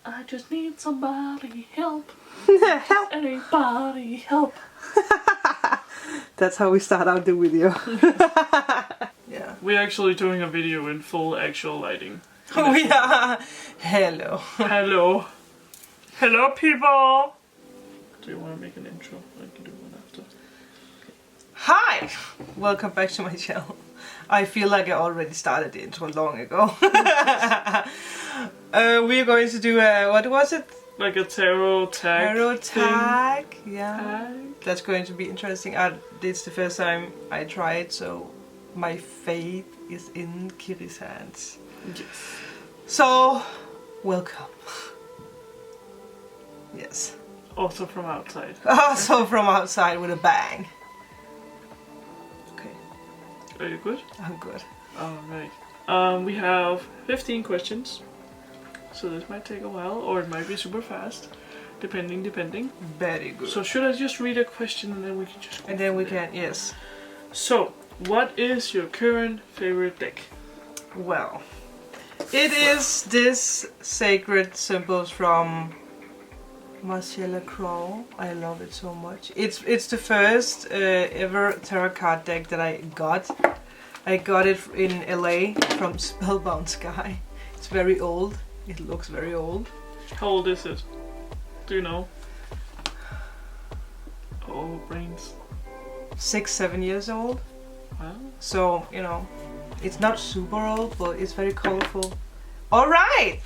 I just need somebody help. Help! Anybody help. That's how we start out the video. Yeah. We're actually doing a video in full actual lighting. We are. Hello. Hello. Hello, people. Do you want to make an intro? I can do one after. Hi! Welcome back to my channel. I feel like I already started the intro long ago. We're going to do a, what was it? Like a tarot tag. Tarot tag, yeah. Tag. That's going to be interesting. It's the first time I try it, so my fate is in Kiri's hands. Yes. So, welcome. Yes. Also from outside. Also from outside with a bang. Okay. Are you good? I'm good. Alright. We have 15 questions. So this might take a while, or it might be super fast. Depending. Very good. So should I just read a question and then we can just go And then we from there? can, yes. So, what is your current favorite deck? Well, it is this sacred symbols from Marcella Crow. I love it so much. It's the first ever terracotta deck that I got. I got it in LA from Spellbound Sky. It's very old. It looks very old. How old is it? Do you know? Oh, brains. 6-7 years old. Wow. So, you know, it's not super old, but it's very colorful. Alright!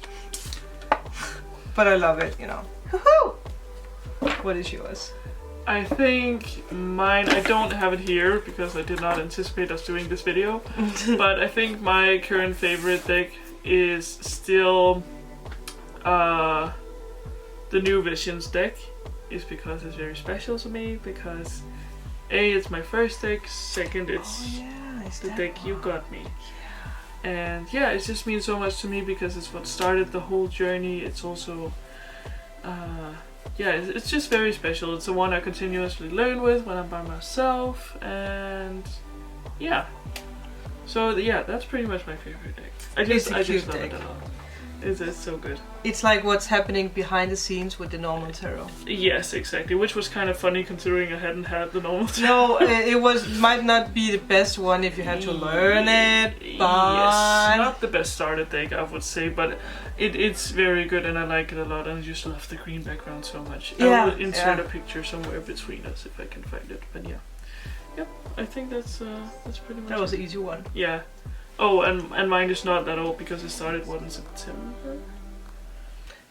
But I love it, you know. Woohoo! What is yours? I think mine, I don't have it here because I did not anticipate us doing this video. But I think my current favorite deck is still the New Visions deck. Is because it's very special to me, because A, it's my first deck, second it's the deck you got me. Yeah. And yeah, it just means so much to me because it's what started the whole journey. It's also yeah, it's just very special. It's the one I continuously learn with when I'm by myself, and yeah. So yeah, that's pretty much my favorite deck. I just love it a lot. It's so good. It's like what's happening behind the scenes with the normal tarot. Yes, exactly. Which was kind of funny considering I hadn't had the normal tarot. No, it might not be the best one if you had to learn it, but yes, not the best starter deck, I would say, but it's very good and I like it a lot, and I just love the green background so much. Yeah, I will insert a picture somewhere between us if I can find it. But yeah, yep. I think that's pretty much. That was an easy one. Yeah. Oh, and mine is not that old because it started in September.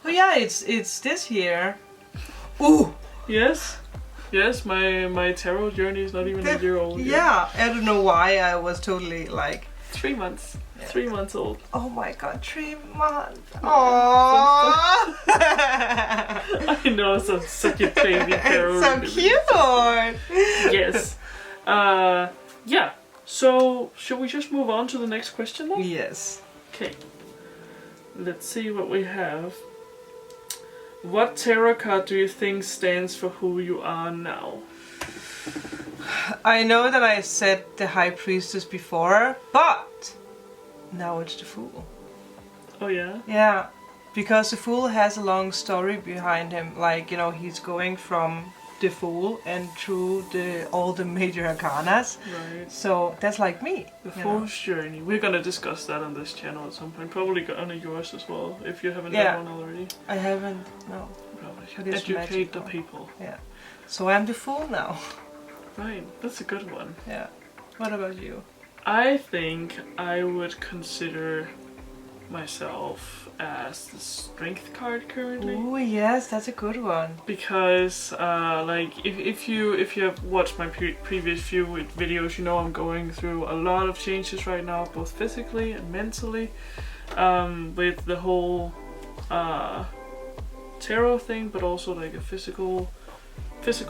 Oh yeah, it's this year. Ooh. Yes. Yes, my tarot journey is not even a year old. Yeah, I don't know why I was totally like 3 months. Yeah. 3 months old. Oh my god, 3 months. Aww. I know, such a baby tarot. It's so cute. Yes. Yeah. So, should we just move on to the next question then? Yes. Okay. Let's see what we have. What tarot card do you think stands for who you are now? I know that I said the High Priestess before, but now it's the Fool. Oh yeah? Yeah, because the Fool has a long story behind him. Like, you know, he's going from the Fool and through all the major arcanas. Right. So that's like me. The Fool's Journey. We're gonna discuss that on this channel at some point. Probably on yours as well, if you haven't done one already. I haven't, no. Probably. Educate the people. Yeah. So I'm the Fool now. Right, that's a good one. Yeah. What about you? I think I would consider myself as the Strength card currently. Oh yes, that's a good one. Because like if you have watched my previous few videos, you know I'm going through a lot of changes right now, both physically and mentally, with the whole tarot thing, but also like a physical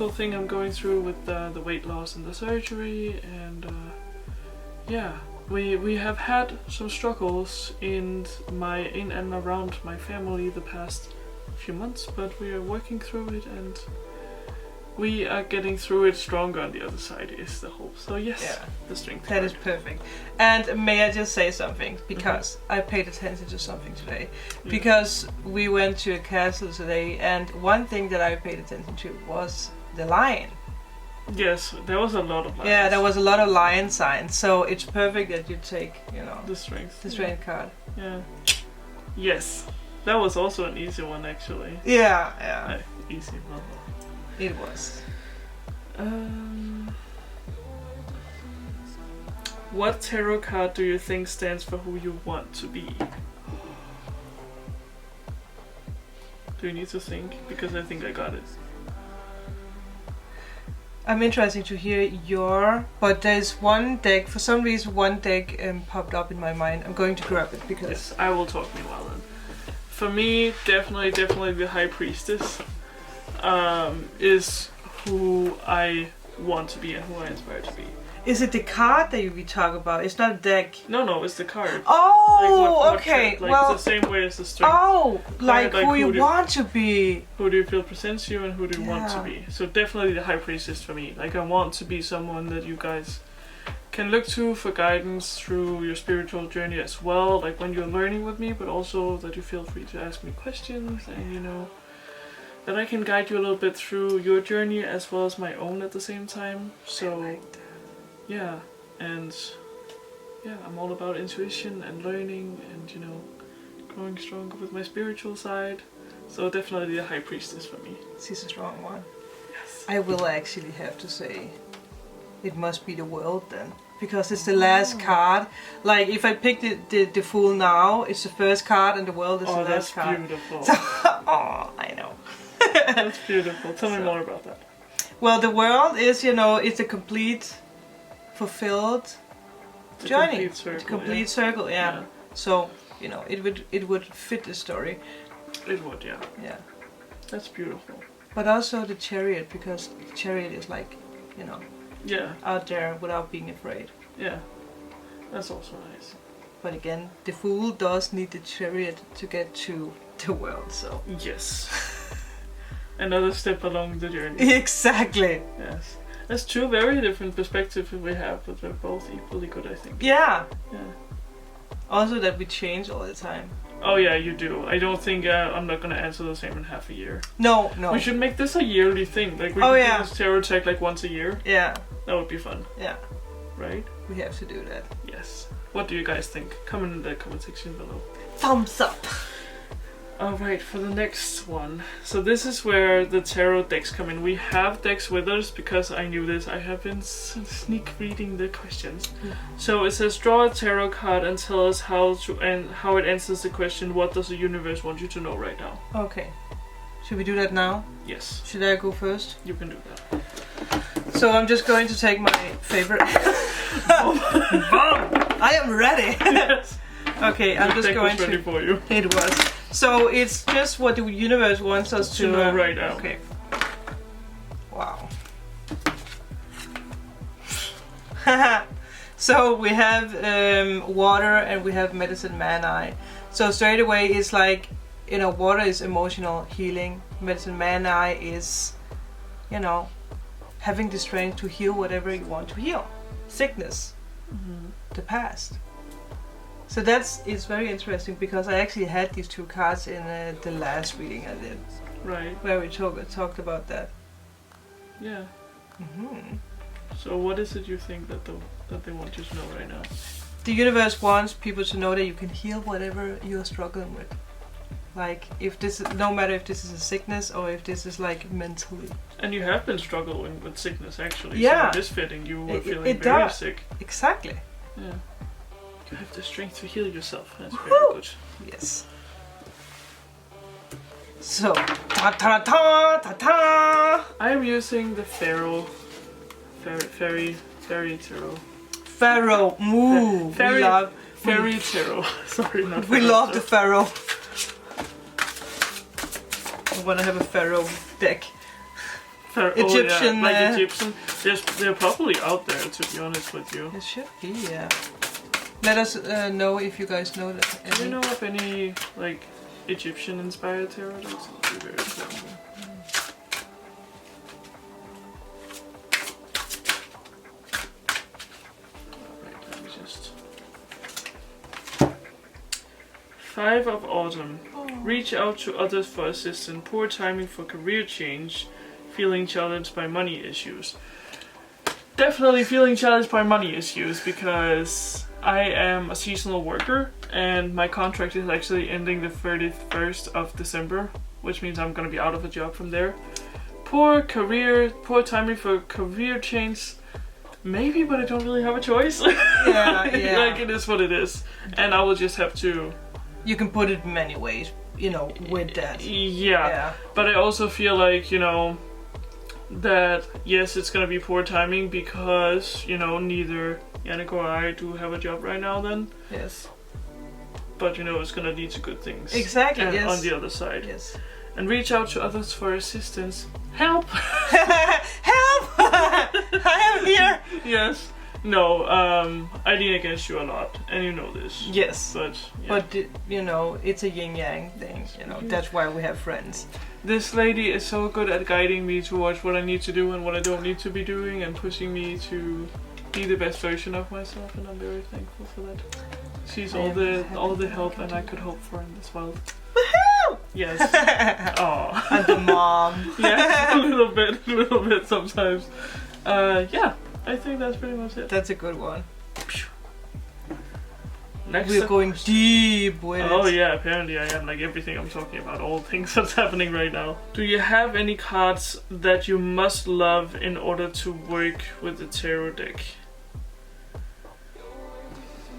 thing I'm going through with the weight loss and the surgery, and yeah. We have had some struggles in and around my family the past few months, but we are working through it, and we are getting through it stronger on the other side is the hope. So yes, Yeah. the strength That card. is perfect. And may I just say something? Because I paid attention to something today. Yeah. Because we went to a castle today, and one thing that I paid attention to was the lion. Yes, there was a lot of lions. Yeah, there was a lot of lion signs. So it's perfect that you take, you know, the strength. the strength card. Yeah. Yes, that was also an easy one actually. Yeah, yeah. Easy one. It was. What tarot card do you think stands for who you want to be? Do you need to think? Because I think I got it. I'm interested to hear your, but there's one deck, for some reason one deck popped up in my mind. I'm going to grab it because... Yes, I will talk meanwhile then. For me, definitely the High Priestess is who I want to be and who I aspire to be. Is it the card that we talk about? It's not a deck. No, it's the card. Oh, what okay. like well, it's the same way as the strength. oh, like like who you who do- want to be. Who do you feel presents you and who do you want to Yeah. be? So definitely the High Priestess for me. Like I want to be someone that you guys can look to for guidance through your spiritual journey as well. Like when you're learning with me, but also that you feel free to ask me questions and you know that I can guide you a little bit through your journey as well as my own at the same time. So yeah, and yeah, I'm all about intuition and learning and you know growing stronger with my spiritual side. So definitely the High Priestess for me. She's a strong one. Yes. I will actually have to say it must be the world then. Because it's the last card. Like if I pick the Fool now, it's the first card and the world is the that's last card. beautiful. So, oh, I know. That's beautiful. Tell me So- more about that. Well, the world is, you know, it's a complete, fulfilled It's a journey. complete circle, It's a complete circle, yeah. Yeah. So, you know, it would fit the story. It would, yeah. Yeah. That's beautiful. But also the chariot, because the chariot is like, you know, Yeah, out there without being afraid. yeah. That's also nice. But again, the Fool does need the chariot to get to the world, so. Yes. Another step along the journey. Exactly. Yes. That's two very different perspectives we have, but they're both equally good, I think. Yeah. Yeah. Also that we change all the time. Oh yeah, you do. I don't think I'm not gonna answer the same in half a year. No, no. We should make this a yearly thing. Like we Oh, could yeah. do this tarot check like once a year. Yeah, That would be fun, yeah. right? We have to do that. Yes. What do you guys think? Comment in the comment section below. Thumbs up. Alright, for the next one. So this is where the tarot decks come in. We have decks with us because I knew this. I have been sneak reading the questions. Yeah. So it says draw a tarot card and tell us how it answers the question, what does the universe want you to know right now? Okay. Should we do that now? Yes, Should I go first? you can do that. So I'm just going to take my favorite. I am ready. Yes. Okay, I'm The just deck going was ready to. for you. It was. So it's just what the universe wants us To know right now. Okay. Wow. So we have water and we have medicine man-eye. So straight away it's like, you know, water is emotional healing. Medicine man-eye is, you know, having the strength to heal whatever you want to heal. Sickness, the past. So it's very interesting because I actually had these two cards in the last reading I did, Right. where we talked about that. Yeah. Hmm. So what is it you think that they want you to know right now? The universe wants people to know that you can heal whatever you're struggling with. Like if this is, no matter if this is a sickness or if this is like mentally. And you have been struggling with sickness actually. Yeah. So it is fitting. You were It- feeling it very does. sick. Exactly. Yeah. You have the strength to heal yourself. That's very Woo! good. Yes. So ta ta ta ta ta. I'm using the Fairy Tarot. Pharaoh. Moo. Fairy- We love. Fairy Tarot. Sorry, not We Pharaoh love the Tarot. Pharaoh. I want to have a Pharaoh deck. Egyptian, Oh, yeah. Like Egyptian. They're probably out there, to be honest with you. It should be, yeah. Let us know if you guys know that. Do you know of any like Egyptian inspired tarot decks? That would be very cool. Hive of Autumn. Oh. Reach out to others for assistance. Poor timing for career change. Feeling challenged by money issues. Definitely feeling challenged by money issues because I am a seasonal worker and my contract is actually ending the 31st of December, which means I'm gonna be out of a job from there. Poor timing for career change. Maybe, but I don't really have a choice. Yeah. Like, it is what it is. And I will just have to... You can put it many ways, with that. Yeah. But I also feel like, that yes, it's gonna be poor timing because, neither Yannick or I do have a job right now then. Yes. But, it's gonna lead to good things. Exactly, yes. On the other side. Yes. And reach out to others for assistance. Help! Help! I am here! Yes. No, I lean against you a lot, and you know this. Yes. But, yeah. But, it's a yin-yang thing, that's why we have friends. This lady is so good at guiding me towards what I need to do and what I don't need to be doing and pushing me to be the best version of myself, and I'm very thankful for that. She's all the help and I could hope for in this world. Woohoo! Yes. Aww. And the mom. Yes, a little bit sometimes. Yeah, I think that's pretty much it. That's a good one. Next We're going deep with Oh it. yeah, apparently I am. Like everything I'm talking about, all things that's happening right now. Do you have any cards that you must love in order to work with the tarot deck?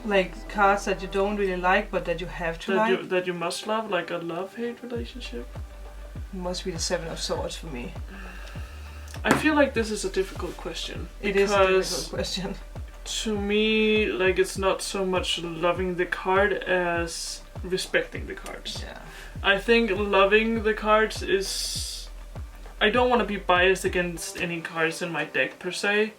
Like cards that you don't really like, but that you have to like. That you must love, like a love-hate relationship? It must be the Seven of Swords for me. I feel like this is a difficult question. It is a difficult question. To me, like, it's not so much loving the card as respecting the cards. Yeah. I think loving the cards is... I don't want to be biased against any cards in my deck per se.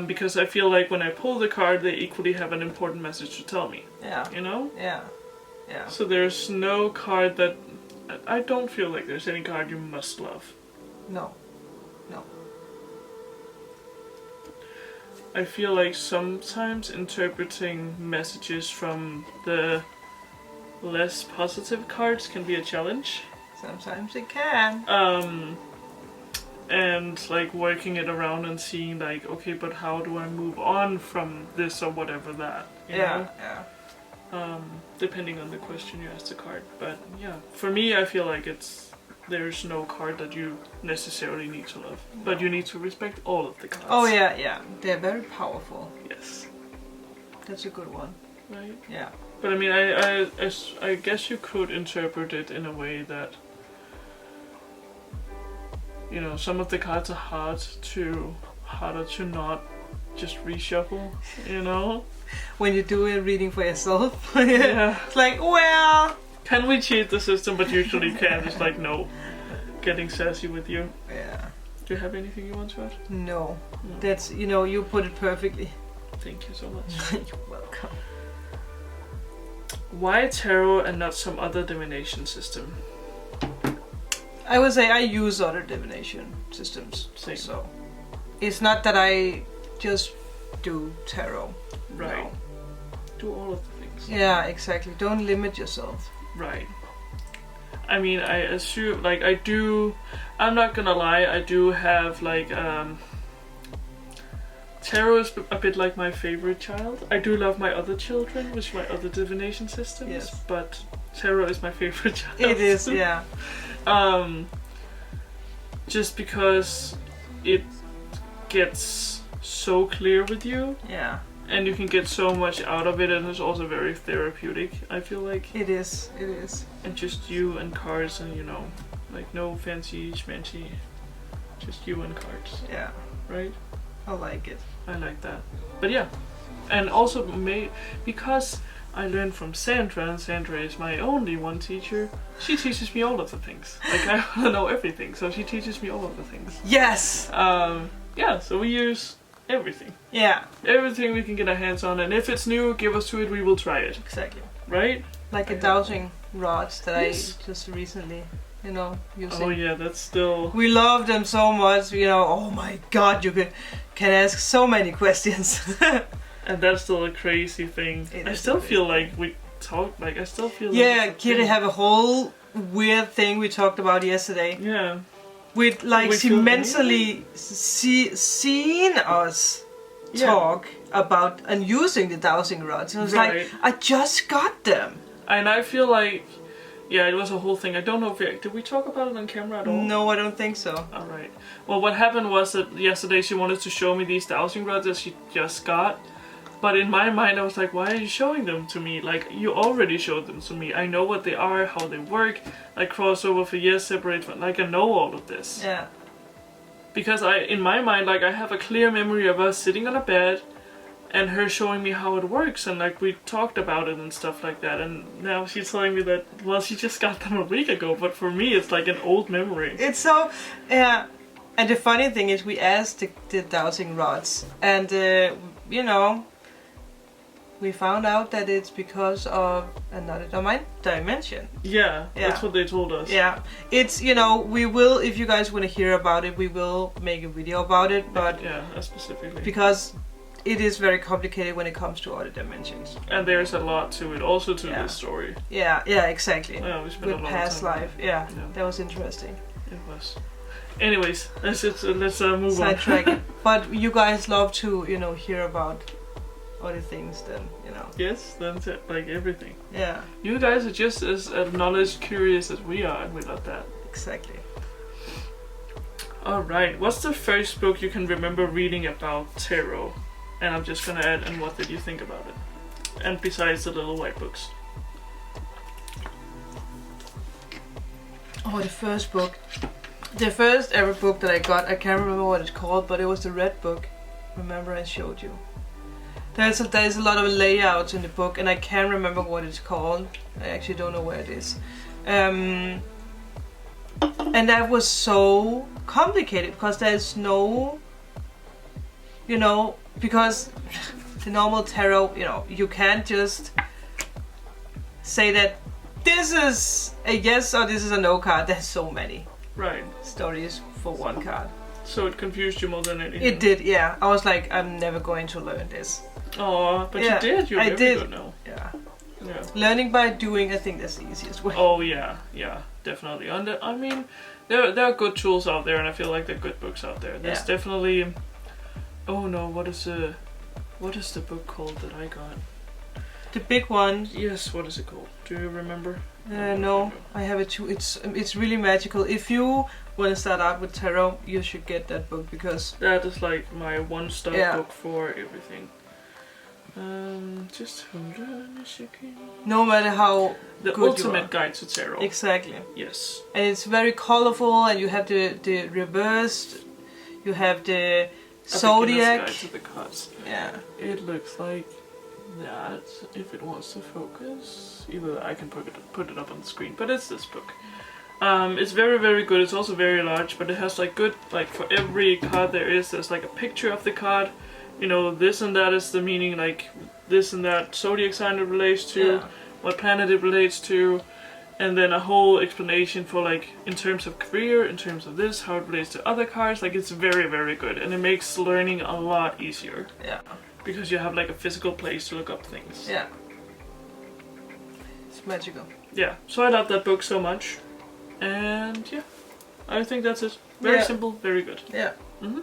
Because I feel like when I pull the card, they equally have an important message to tell me. Yeah. You know? Yeah. Yeah. So there's no card that... I don't feel like there's any card you must love. No. No. I feel like sometimes interpreting messages from the less positive cards can be a challenge. Sometimes it can. And like working it around and seeing like, okay, but how do I move on from this or whatever that, you know? Yeah. Depending on the question you ask the card. But yeah, for me I feel like there's no card that you necessarily need to love, but you need to respect all of the cards. Oh yeah, yeah. They're very powerful. Yes. That's a good one. Right? Yeah. But I mean, I guess you could interpret it in a way that, some of the cards are harder to not just reshuffle, When you do a reading for yourself. Yeah. It's like, well... Can we cheat the system? But usually can't. It's like, no. Getting sassy with you. Yeah. Do you have anything you want to add? No. That's, you put it perfectly. Thank you so much. You're welcome. Why tarot and not some other divination system? I would say I use other divination systems. Same. So it's not that I just do tarot. Right. No. Do all of the things. Yeah, exactly. Don't limit yourself. Right. I mean, I assume, like, I'm not gonna lie, I do have, like, tarot is a bit like my favorite child. I do love my other children, which are my other divination systems, Yes. but tarot is my favorite child. It is, yeah. Just because it gets so clear with you. Yeah. And you can get so much out of it, and it's also very therapeutic, I feel like. It is, it is. And just you and cards, and like no fancy schmancy, just you and cards. Yeah. Right? I like it. I like that. But yeah, and also because I learned from Sandra, and Sandra is my only one teacher, she teaches me all of the things. Like, I want to know everything, so she teaches me all of the things. Yes! Yeah, so we use everything. Yeah. Everything we can get our hands on, and if it's new, give us to it, we will try it. Exactly. Right? Like a dowsing rods that Yes. I just recently, using. Oh yeah, that's still... We love them so much, oh my god, you can ask so many questions. And that's still a crazy thing. It I is still a crazy feel like talk. Like I still feel. Like yeah, Kiri have a whole weird thing we talked about yesterday. Yeah. With like We she feel mentally seen us talk about and using the dowsing rods. And I was like, I just got them. And I feel like, yeah, it was a whole thing. I don't know if did we talk about it on camera at all? No, I don't think so. Alright. Well, what happened was that yesterday she wanted to show me these dowsing rods that she just got. But in my mind I was like, why are you showing them to me? Like, you already showed them to me. I know what they are, how they work. Like, crossover for years, separate from, like, I know all of this. Yeah. Because in my mind, like, I have a clear memory of us sitting on a bed and her showing me how it works, and like we talked about it and stuff like that. And now she's telling me that, well, she just got them a week ago, but for me it's like an old memory. It's so, yeah. And the funny thing is we asked the dowsing rods, and you know, we found out that it's because of another dimension. Yeah, that's what they told us. Yeah, it's, you know, we will, if you guys want to hear about it, we will make a video about it, but yeah, specifically because it is very complicated when it comes to other dimensions. And there's a lot to it, also to this story. Yeah, exactly. Yeah, we spent with a lot past of time. life. Yeah, that was interesting. It was. Anyways, let's move Sidetrack. on. But you guys love to, you know, hear about other things then, you know. Yes, that's it, like everything. Yeah. You guys are just as knowledge curious as we are, and we love that. Exactly. Alright, what's the first book you can remember reading about tarot? And I'm just gonna add, and what did you think about it? And besides the little white books. Oh, the first book. The first ever book that I got, I can't remember what it's called, but it was the red book. Remember I showed you. There's a lot of layouts in the book, and I can't remember what it's called. I actually don't know where it is. And that was so complicated because there's no, you know, because the normal tarot, you know, you can't just say that this is a yes or this is a no card. There's so many stories for one card. So it confused you more than anything? It did, yeah. I was like, I'm never going to learn this. Oh, but you did. You're very good now. Yeah. Yeah. Learning by doing, I think that's the easiest way. Oh yeah, definitely. And I mean, there are good tools out there, and I feel like there are good books out there. There's definitely. Oh no, what is the book called that I got? The big one. Yes, what is it called? Do you remember? No, I have it too. It's really magical. If you want to start out with tarot, you should get that book because that is like my one-stop book for everything. Just hold on a second. No matter how the good ultimate guide to tarot. Exactly. Yes. And it's very colorful, and you have the reversed. You have the zodiac. Guide to the cards. Yeah. It looks like that. If it wants to focus, either I can put it up on the screen. But it's this book. It's very, very good. It's also very large, but it has like good, like for every card there's like a picture of the card. You know, this and that is the meaning, like this and that zodiac sign it relates to, what planet it relates to, and then a whole explanation for like in terms of career, in terms of this, how it relates to other cards. Like it's very, very good, and it makes learning a lot easier. Yeah. Because you have like a physical place to look up things. Yeah. It's magical. Yeah. So I love that book so much, and yeah, I think that's it. Very simple, very good. Yeah. Mhm.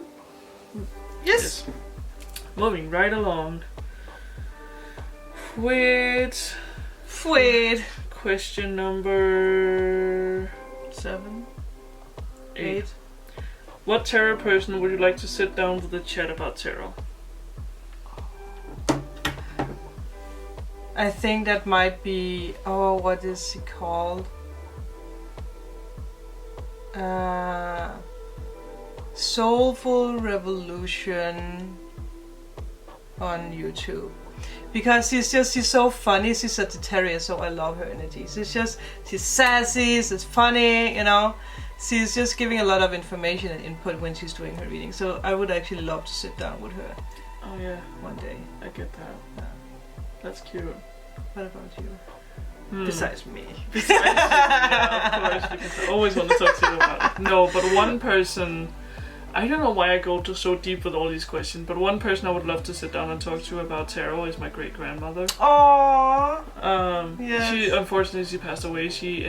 Yes. Moving right along with question number 7, 8. What tarot person would you like to sit down with a chat about tarot? I think that might be, what is it called? Soulful Revolution on YouTube, because she's so funny. She's a Sagittarius, so I love her energy. She's sassy, she's funny, you know. She's just giving a lot of information and input when she's doing her reading. So I would actually love to sit down with her. Oh yeah, one day. I get that. Yeah. That's cute. What about you? Besides me. Besides you, yeah, of course, because I always want to talk to you about it. No, but one person I don't know why I go to so deep with all these questions, but one person I would love to sit down and talk to about tarot is my great grandmother. Aww. Yes. She unfortunately passed away. She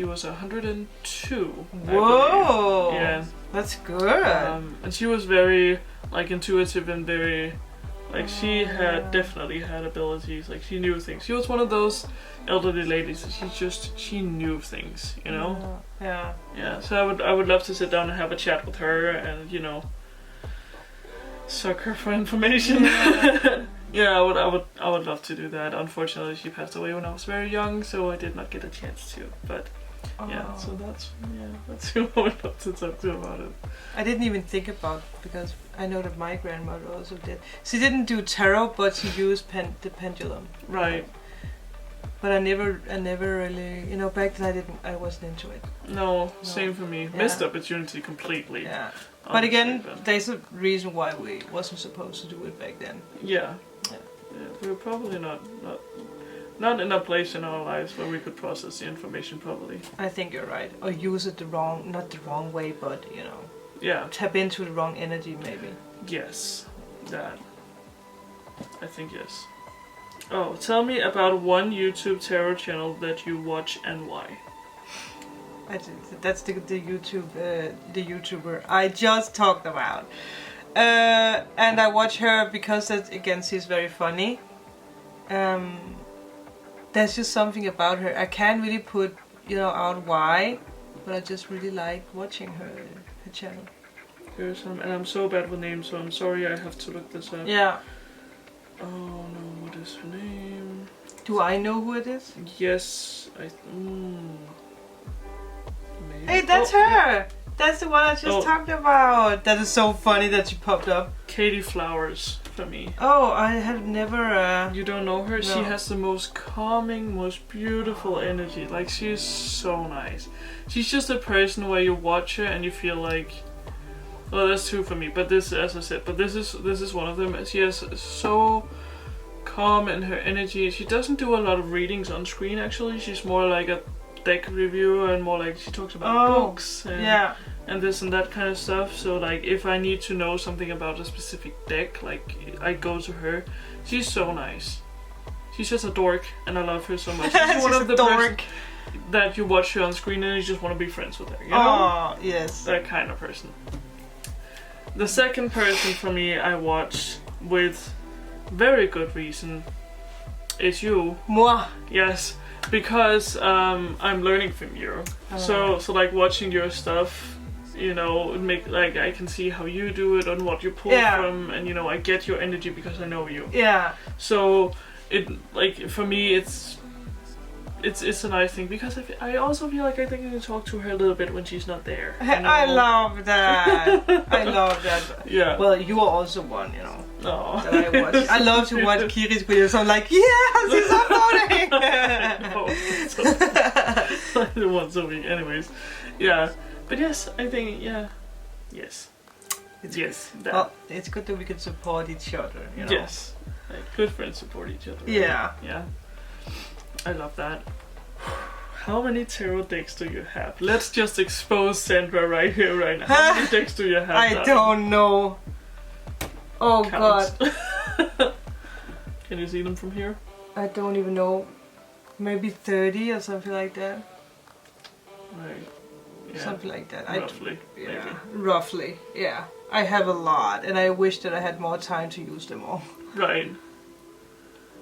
was 102. Whoa. Yeah. That's good. And she was very like intuitive and very like she had definitely had abilities. Like she knew things. She was one of those elderly ladies. She knew things, you know. Yeah. Yeah. So I would love to sit down and have a chat with her and suck her for information. Yeah. Yeah, I would love to do that. Unfortunately, she passed away when I was very young, so I did not get a chance to. But yeah, so that's who I would love to talk to about it. I didn't even think about, because I know that my grandmother also did. She didn't do tarot, but she used the pendulum. Right. But I never really, back then I wasn't into it. No, same for me. Yeah. Missed opportunity completely. Yeah. But again, there's a reason why we wasn't supposed to do it back then. Yeah. We were probably not in a place in our lives where we could process the information properly. I think you're right. Or use it not the wrong way, but Yeah. tap into the wrong energy maybe. Yes. That. I think yes. Oh, tell me about one YouTube tarot channel that you watch and why. That's the YouTuber I just talked about. And I watch her because again she's very funny. There's just something about her. I can't really put out why, but I just really like watching her channel. Here's some, and I'm so bad with names, so I'm sorry I have to look this up. Yeah. Oh no, what is her name? Do I know who it is? Yes, maybe. Hey, that's her! That's the one I just talked about! That is so funny that she popped up. Katie Flowers, for me. Oh, I have never... You don't know her? No. She has the most calming, most beautiful energy. Like, she is so nice. She's just a person where you watch her and you feel like... Well, that's true for me, but this, as I said, but this is one of them. She is so calm in her energy. She doesn't do a lot of readings on screen, actually. She's more like a deck reviewer and more like she talks about books and this and that kind of stuff. So like if I need to know something about a specific deck, like I go to her. She's so nice. She's just a dork and I love her so much. She's one of the dork that you watch her on screen and you just want to be friends with her, you know? Oh, yes. That kind of person. The second person for me I watch with very good reason is you. Moi. Yes. Because I'm learning from you, so like watching your stuff, make like I can see how you do it and what you pull from, and I get your energy because I know you. Yeah. So it like for me it's a nice thing because I also feel like I think I can talk to her a little bit when she's not there. I love that. I love that. Yeah. Well, you are also one, Oh. that I watch. I love to watch Kiri's videos. I'm like, yes, he's uploading. No, once a week, anyways. Yeah, but yes, I think yes. Yes. That. Well, it's good that we can support each other. Yes, like, good friends support each other. Right? Yeah. Yeah. I love that. How many tarot decks do you have? Let's just expose Sandra right here, right now. How many decks do you have? I don't know. Oh Count. God. Can you see them from here? I don't even know. Maybe 30 or something like that. Right. Yeah. Something like that. Roughly. Yeah. Roughly. Yeah. I have a lot, and I wish that I had more time to use them all. Right.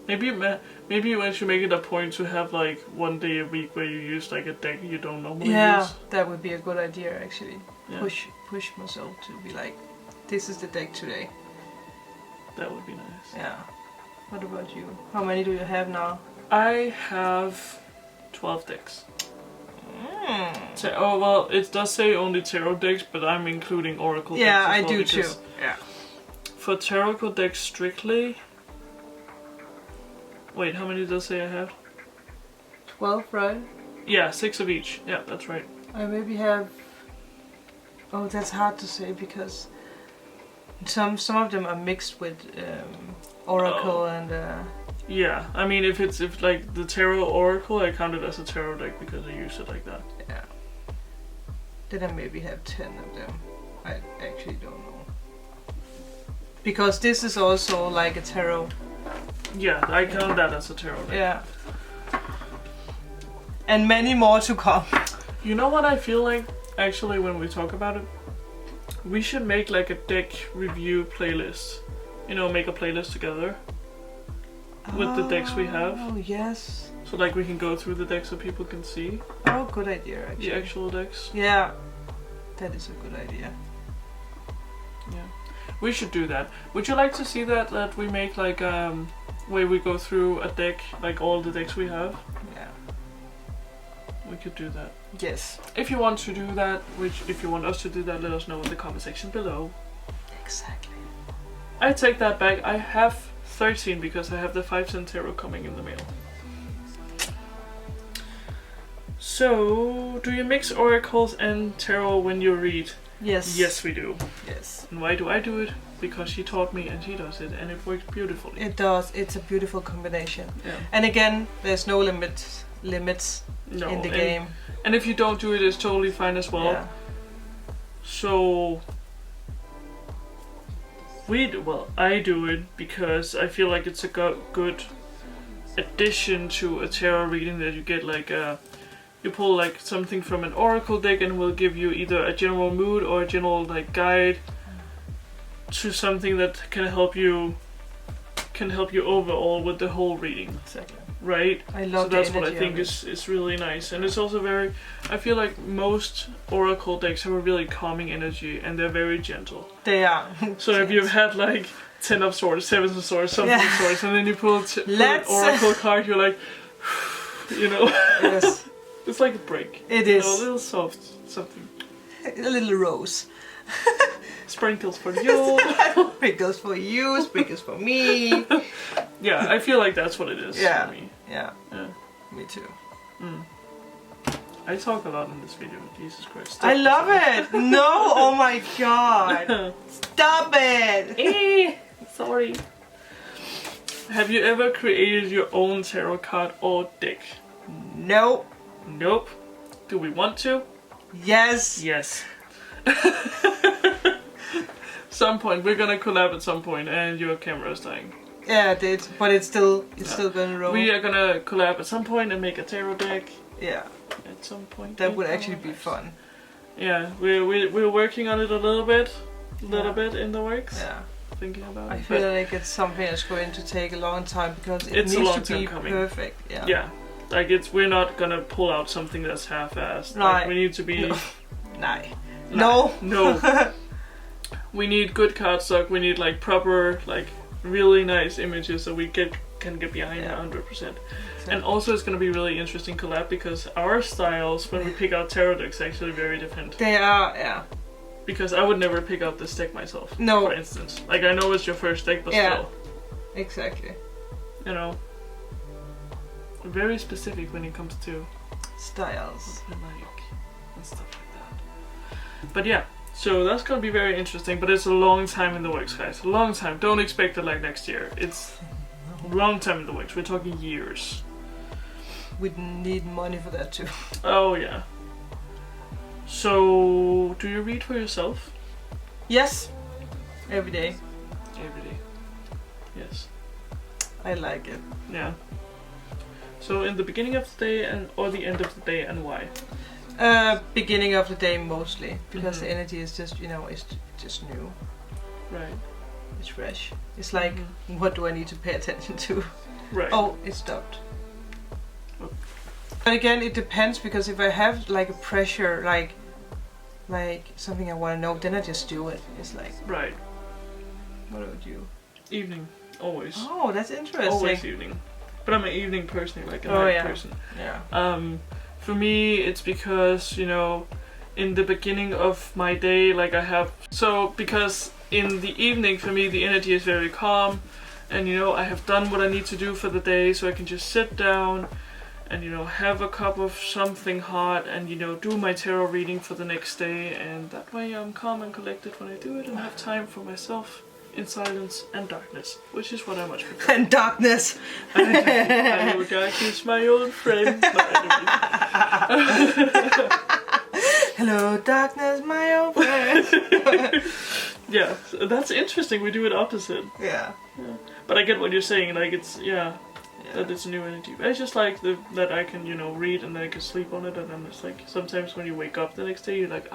Maybe you should make it a point to have like one day a week where you use like a deck you don't normally use. That would be a good idea actually. Yeah. Push myself to be like, this is the deck today. That would be nice. Yeah. What about you? How many do you have now? I have 12 decks. Oh well, it does say only tarot decks, but I'm including oracle decks. Yeah, as I well do too. Yeah. For tarot decks strictly. Wait, how many does it say I have? 12, right? Yeah, 6 of each. Yeah, that's right. I maybe have... Oh, that's hard to say because some of them are mixed with oracle and... Yeah, I mean if like the tarot oracle, I count it as a tarot deck because I use it like that. Yeah. Then I maybe have 10 of them. I actually don't know. Because this is also like a tarot. Yeah, I count that as a tarot deck. Yeah. And many more to come. You know what I feel like, actually, when we talk about it? We should make like a deck review playlist. You know, make a playlist together with the decks we have. Oh, yes. So like we can go through the decks so people can see Oh, good idea, actually. the actual decks. Yeah, that is a good idea. Yeah, we should do that. Would you like to see that we make like where we go through a deck, like all the decks we have? Yeah. We could do that. Yes. If you want to do that, if you want us to do that, let us know in the comment section below. Exactly. I take that back. I have 13 because I have the 5-cent tarot coming in the mail. So, do you mix oracles and tarot when you read? Yes. Yes, we do. Yes. And why do I do it? Because she taught me and she does it, and it works beautifully. It does. It's a beautiful combination. Yeah. And again, there's no limits No, in the game. And if you don't do it, it's totally fine as well. Yeah. So I do it because I feel like it's a good addition to a tarot reading, that you get like you pull like something from an oracle deck and will give you either a general mood or a general like guide to something that can help you overall with the whole reading. Exactly. Right? I love so that's the what I energy think of it. is really nice. And it's also very, I feel like most oracle decks have a really calming energy and they're very gentle. They are. So if you've had like 10 of swords, 7 of swords, something of swords, and then you pull an oracle card, you're like, you know. Yes. It's like a break. It is. You know, a little soft something. A little rose. Sprinkles for you. Sprinkles for you, sprinkles for me. Yeah, I feel like that's what it is for me. Yeah. Yeah. Me too. Mm. I talk a lot in this video, Jesus Christ. I love it! No! Oh my god! Stop it! Sorry. Have you ever created your own tarot card or deck? Nope. Nope. Do we want to? Yes. Yes. Some point, we're gonna collab at some point, and your camera is dying. Yeah, it did, but it's still gonna roll. We are gonna collab at some point and make a tarot deck. Yeah. At some point. That would actually be fun. Yeah, we're working on it a little bit in the works. Yeah. Thinking about it. I feel like it's something that's going to take a long time because it It's a needs long to be time coming. perfect. Yeah. Yeah. Like we're not gonna pull out something that's half-assed. Right. Like we need to be. No. No. We need good cardstock. We need like proper, like really nice images so we can get behind 100%. Exactly. And also it's gonna be really interesting collab because our styles when we pick out tarot decks are actually very different. They are, yeah. Because I would never pick out this deck myself. No. For instance, like I know it's your first deck, but still. Exactly. You know. Very specific when it comes to styles. what we like and stuff like that. But yeah. So that's gonna be very interesting, but it's a long time in the works, guys. A long time. Don't expect it like next year. It's a long time in the works. We're talking years. We need money for that too. Oh yeah. So, do you read for yourself? Yes. Every day. Every day. Yes. I like it. Yeah. So in the beginning of the day or the end of the day, and why? Beginning of the day mostly, because the energy is just, it's just new. Right. It's fresh. It's like, what do I need to pay attention to? Right. Oh, it stopped. Oh. But again, it depends, because if I have like a pressure, like something I want to know, then I just do it. It's like, right. What about you? Evening, always. Oh, that's interesting. Always evening. But I'm an evening person, like a night person. Yeah. For me, it's because, in the beginning of my day, like because in the evening, for me, the energy is very calm, and, I have done what I need to do for the day, so I can just sit down and, have a cup of something hot and, do my tarot reading for the next day, and that way I'm calm and collected when I do it and have time for myself in silence and darkness, which is what I much prefer. And darkness! I know darkness, my old friend. No, Hello, darkness, my old friend. Yeah, that's interesting. We do it opposite. Yeah. But I get what you're saying. Like it's that it's a new energy. I just like that I can read and then I can sleep on it, and then it's like sometimes when you wake up the next day you're like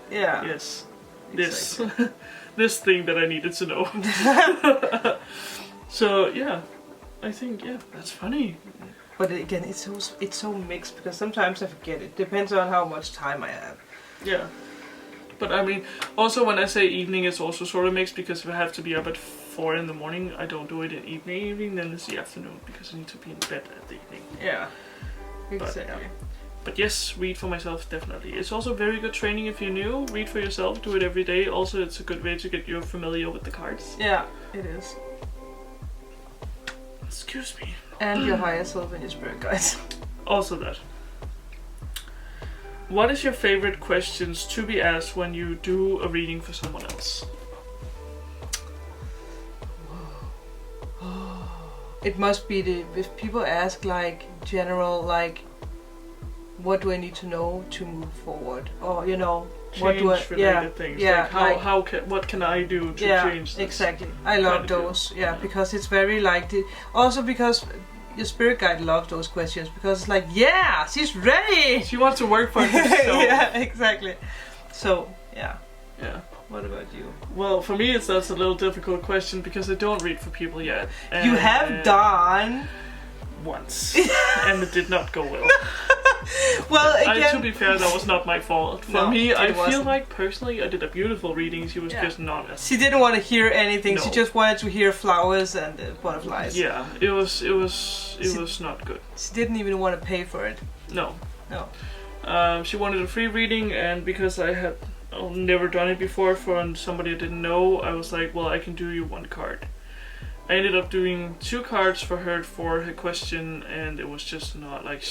yes, exactly. this thing that I needed to know. So yeah, I think that's funny. But again, it's so mixed because sometimes I forget it. Depends on how much time I have. Yeah. But I mean, also when I say evening, it's also sort of mixed because if I have to be up at 4 in the morning, I don't do it in evening, then it's the afternoon because I need to be in bed at the evening. Yeah, exactly. But yes, read for myself, definitely. It's also very good training if you're new. Read for yourself, do it every day. Also, it's a good way to get you familiar with the cards. Yeah, it is. Excuse me. And your higher self and your spirit guides. Also that. What is your favorite questions to be asked when you do a reading for someone else? It must be if people ask like general like, what do I need to know to move forward, or what do I related things. Yeah, like what can I do to change this? Exactly. I love those. Yeah, because it's very like also because your spirit guide loves those questions because it's like, yeah, she's ready. She wants to work for herself. Yeah, exactly. So yeah. Yeah. What about you? Well, for me, that's a little difficult question because I don't read for people yet. And you have done once, and it did not go well. Well, again, to be fair, that was not my fault. For me, I feel like personally, I did a beautiful reading. She was just not as. She didn't want to hear anything. No. She just wanted to hear flowers and butterflies. Yeah, it was not good. She didn't even want to pay for it. No. No. She wanted a free reading, and because I had never done it before for somebody I didn't know, I was like, well, I can do you one card. I ended up doing 2 cards for her for her question, and it was just not like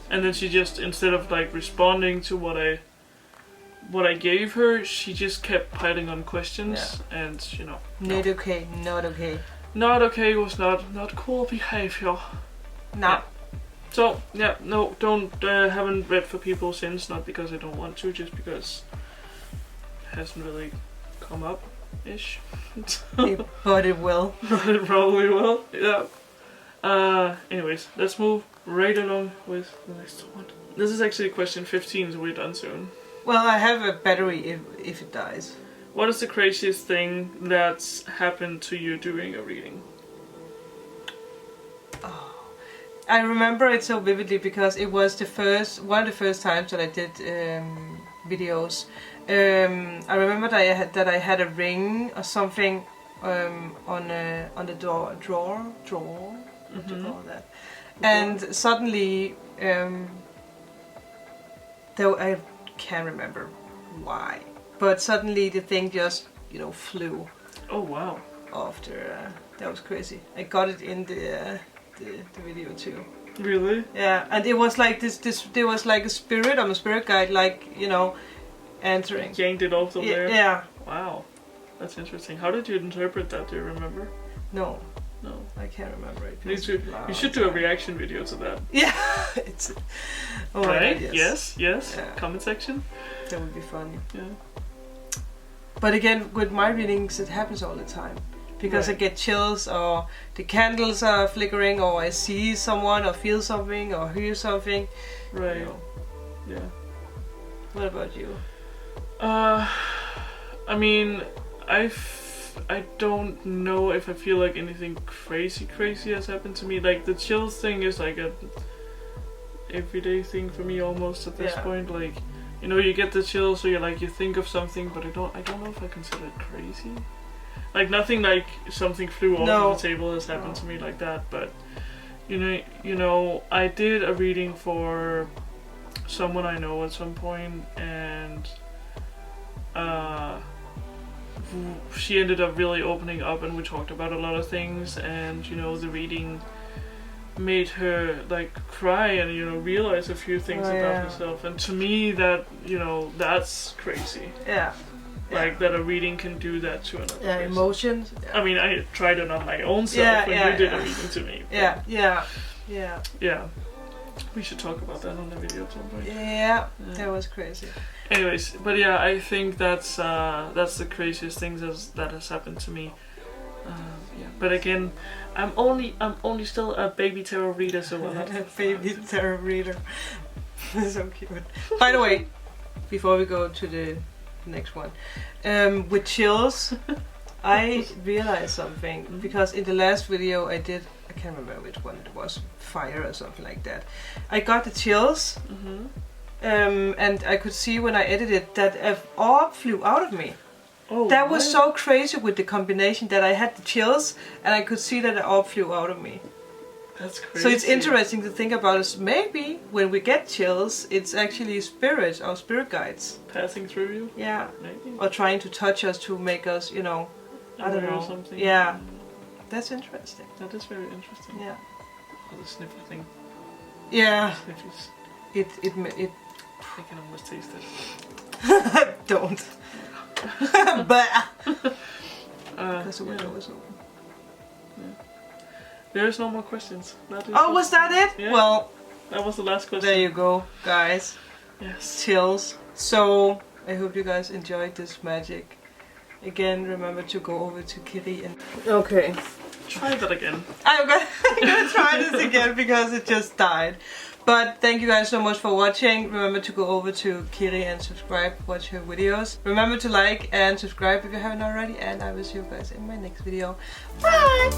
and then she just, instead of like responding to what I gave her, she just kept piling on questions, and not okay. Not okay was not cool behavior. No. Yeah. So haven't read for people since, not because I don't want to, just because it hasn't really come up ish. But it will. But it probably will. Yeah. Anyways, let's move right along with the next one. This is actually question 15, so we're done soon. Well, I have a battery if it dies. What is the craziest thing that's happened to you during a reading? Oh, I remember it so vividly because it was one of the first times that I did videos. I remember that I had a ring or something on the drawer. What do you call that? And suddenly, though I can't remember why, but suddenly the thing just flew. Oh wow! After that was crazy. I got it in the video too. Really? Yeah, and it was like this. There was like a spirit. I'm a spirit guide, entering. Yanked it off there? Yeah. Wow. That's interesting. How did you interpret that? Do you remember? No, I can't remember it. You should do a reaction video to that. Yeah. It's. Oh right? God, yes. Yeah. Comment section. That would be fun. Yeah. But again, with my readings, it happens all the time. Because I get chills, or the candles are flickering, or I see someone, or feel something, or hear something. Right. Yeah. What about you? I mean, I don't know if I feel like anything crazy has happened to me. Like the chills thing is like a everyday thing for me almost at this point. Like, you get the chills, so you think of something, but I don't know if I consider it crazy. Like nothing like something flew off the table has happened to me like that, but I did a reading for someone I know at some point, and she ended up really opening up, and we talked about a lot of things, and the reading made her like cry and realize a few things about herself, and to me that that's crazy. Yeah. Like that a reading can do that to another person. Emotions. I mean, I tried it on my own self when you did a reading to me. Yeah. We should talk about that on the video at some point. Yeah, that was crazy. Anyways, but yeah, I think that's the craziest thing that has happened to me. Yeah, but again, I'm only still a baby tarot reader, so I'm not a baby tarot reader. So cute. By the way, before we go to the next one, with chills, I realized something because in the last video I did, I can't remember which one it was, fire or something like that. I got the chills, and I could see when I edited that an orb flew out of me. Oh, that was so crazy with the combination that I had the chills and I could see that an orb flew out of me. That's crazy. So it's interesting to think about is maybe when we get chills, it's actually spirits, our spirit guides. Passing through you? Yeah. Maybe. Or trying to touch us to make us, you know, I don't know. Something. Yeah. That's interesting. That is very interesting. Yeah. Oh, the sniffer thing. Yeah. Sniffies. It I can almost taste it. don't. But because the window was open. Yeah. There's no more questions. Was that it? Yeah. Well, that was the last question. There you go, guys. Yes. Chills. So I hope you guys enjoyed this magic. Again, remember to go over to Kiri and... Okay. Try that again. I'm gonna try this again because it just died. But thank you guys so much for watching. Remember to go over to Kiri and subscribe, watch her videos. Remember to like and subscribe if you haven't already. And I will see you guys in my next video. Bye!